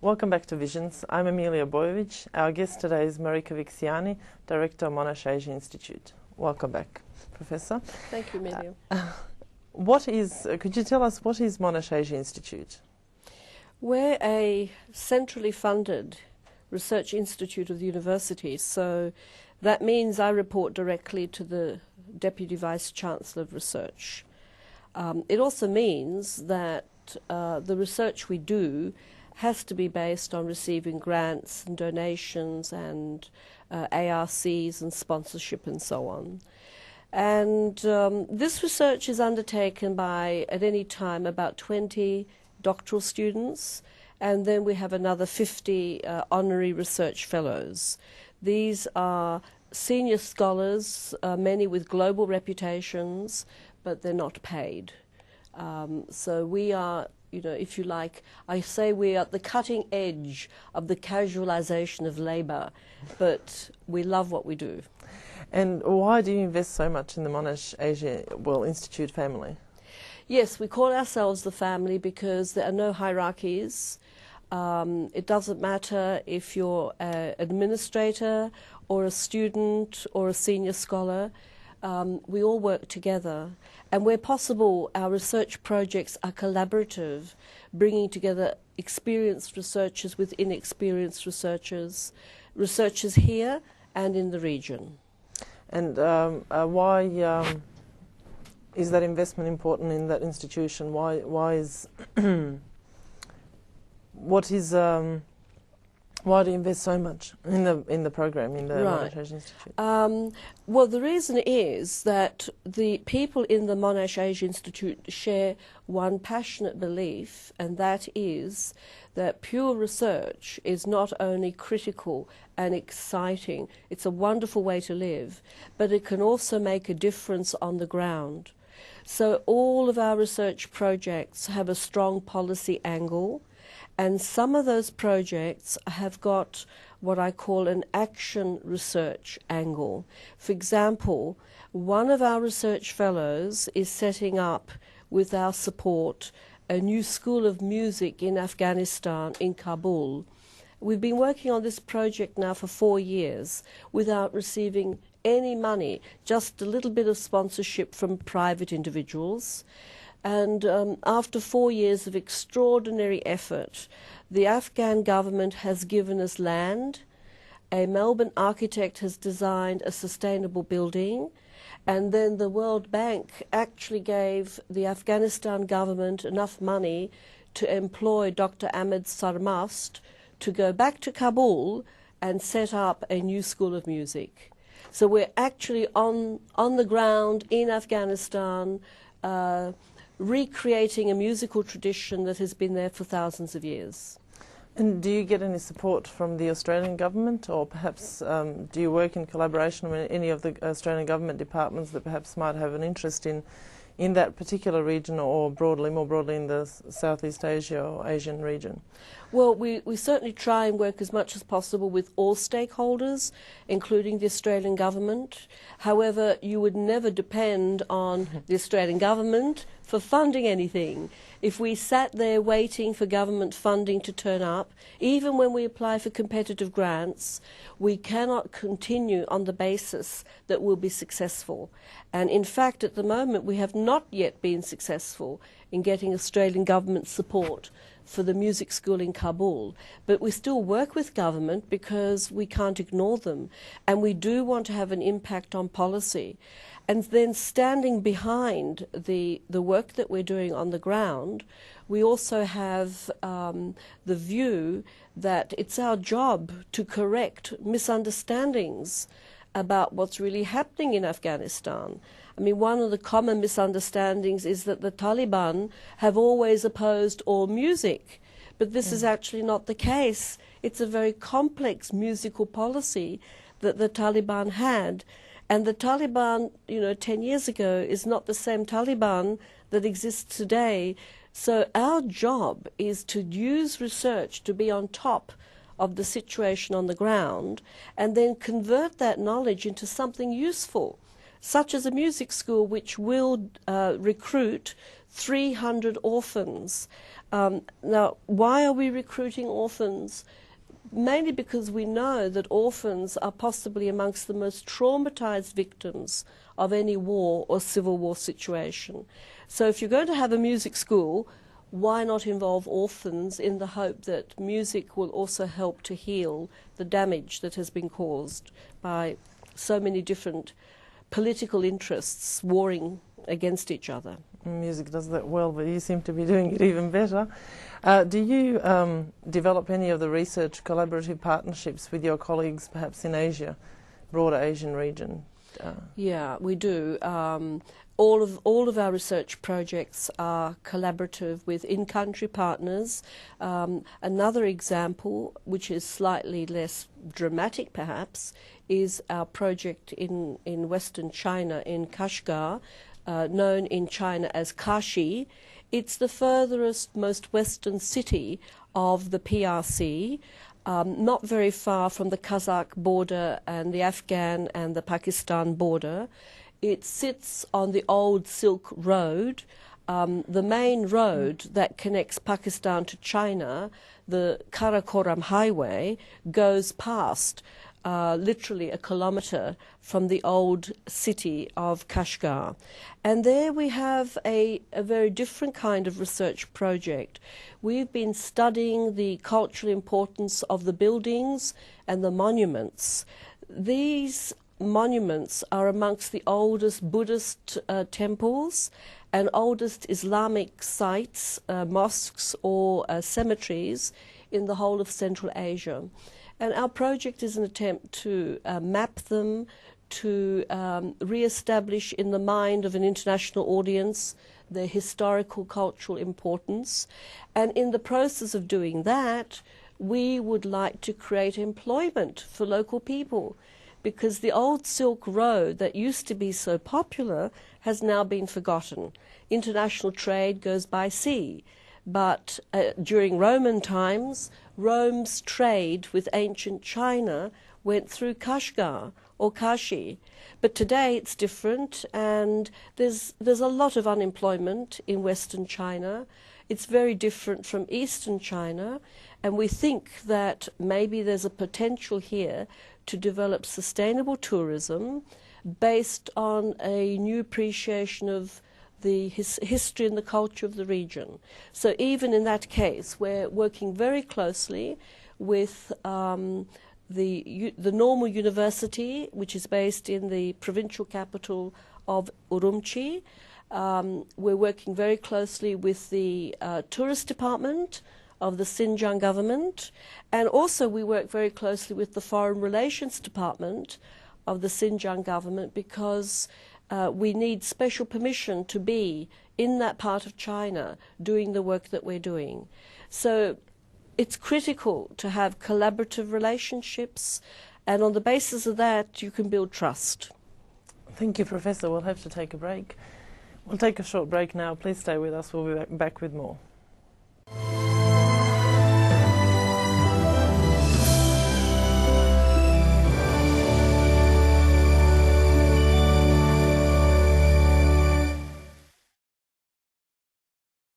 Welcome back to Visions. I'm Emilia Bojovic. Our guest today is MarikaVicziany, Director of Monash Asia Institute. Welcome back, Professor. Thank you, Emilia. Could you tell us what is Monash Asia Institute? We're a centrally funded research institute of the university, so that means I report directly to the Deputy Vice-Chancellor of Research. It also means that the research we do has to be based on receiving grants and donations and ARCs and sponsorship and so on. And this research is undertaken by, at any time, about 20 doctoral students, and then we have another 50 honorary research fellows. These are senior scholars, many with global reputations, but they're not paid. So we are, if you like, I say we are at the cutting edge of the casualization of labour, but we love what we do. And why do you invest so much in the Monash Asia Institute family? Yes, we call ourselves the family because there are no hierarchies. It doesn't matter if you're an administrator or a student or a senior scholar. We all work together, and where possible our research projects are collaborative, bringing together experienced researchers with inexperienced researchers here and in the region. And why is that investment important in that institution? Why is why do you invest so much in the program, in the Monash Asia Institute? Well, the reason is that the people in the Monash Asia Institute share one passionate belief, and that is that pure research is not only critical and exciting, it's a wonderful way to live, but it can also make a difference on the ground. So all of our research projects have a strong policy angle, and some of those projects have got what I call an action research angle. For example, one of our research fellows is setting up, with our support, a new school of music in Afghanistan, in Kabul. We've been working on this project now for 4 years without receiving any money, just a little bit of sponsorship from private individuals. And after 4 years of extraordinary effort, the Afghan government has given us land, a Melbourne architect has designed a sustainable building, and then the World Bank actually gave the Afghanistan government enough money to employ Dr. Ahmed Sarmast to go back to Kabul and set up a new school of music. So we're actually on the ground in Afghanistan, recreating a musical tradition that has been there for thousands of years. And do you get any support from the Australian government, or perhaps do you work in collaboration with any of the Australian government departments that perhaps might have an interest in that particular region, or more broadly in the Southeast Asia or Asian region? Well, we certainly try and work as much as possible with all stakeholders, including the Australian government. However, you would never depend on the Australian government for funding anything. If we sat there waiting for government funding to turn up, even when we apply for competitive grants, we cannot continue on the basis that we'll be successful. And in fact, at the moment, we have not yet been successful in getting Australian government support for the music school in Kabul. But we still work with government because we can't ignore them, and we do want to have an impact on policy. And then standing behind the work that we're doing on the ground, we also have the view that it's our job to correct misunderstandings about what's really happening in Afghanistan. I mean, one of the common misunderstandings is that the Taliban have always opposed all music, but this is actually not the case. It's a very complex musical policy that the Taliban had. And the Taliban, 10 years ago is not the same Taliban that exists today. So our job is to use research to be on top of the situation on the ground and then convert that knowledge into something useful, such as a music school which will recruit 300 orphans. Now, why are we recruiting orphans? Mainly because we know that orphans are possibly amongst the most traumatized victims of any war or civil war situation. So if you're going to have a music school, why not involve orphans in the hope that music will also help to heal the damage that has been caused by so many different political interests warring against each other? Music does that well, but you seem to be doing it even better. Do you develop any of the research collaborative partnerships with your colleagues, perhaps in Asia, broader Asian region? Yeah, we do. All of our research projects are collaborative with in-country partners. Another example, which is slightly less dramatic perhaps, is our project in Western China, in Kashgar, known in China as Kashi. It's the furthest, most western city of the PRC, not very far from the Kazakh border and the Afghan and the Pakistan border. It sits on the old Silk Road, the main road that connects Pakistan to China. The Karakoram Highway goes past literally a kilometre from the old city of Kashgar. And there we have a very different kind of research project. We've been studying the cultural importance of the buildings and the monuments. These monuments are amongst the oldest Buddhist temples and oldest Islamic sites, mosques or cemeteries in the whole of Central Asia. And our project is an attempt to map them, to re-establish in the mind of an international audience their historical cultural importance. And in the process of doing that, we would like to create employment for local people, because the old Silk Road that used to be so popular has now been forgotten. International trade goes by sea, but during Roman times, Rome's trade with ancient China went through Kashgar or Kashi. But today it's different, and there's a lot of unemployment in Western China. It's very different from Eastern China, and we think that maybe there's a potential here to develop sustainable tourism based on a new appreciation of the history and the culture of the region. So even in that case, we're working very closely with the Normal University, which is based in the provincial capital of Urumqi. We're working very closely with the tourist department of the Xinjiang government, and also we work very closely with the Foreign Relations Department of the Xinjiang government, because we need special permission to be in that part of China doing the work that we're doing. So it's critical to have collaborative relationships, and on the basis of that you can build trust. Thank you, Professor. We'll have to take a break. We'll take a short break now. Please stay with us. We'll be back with more.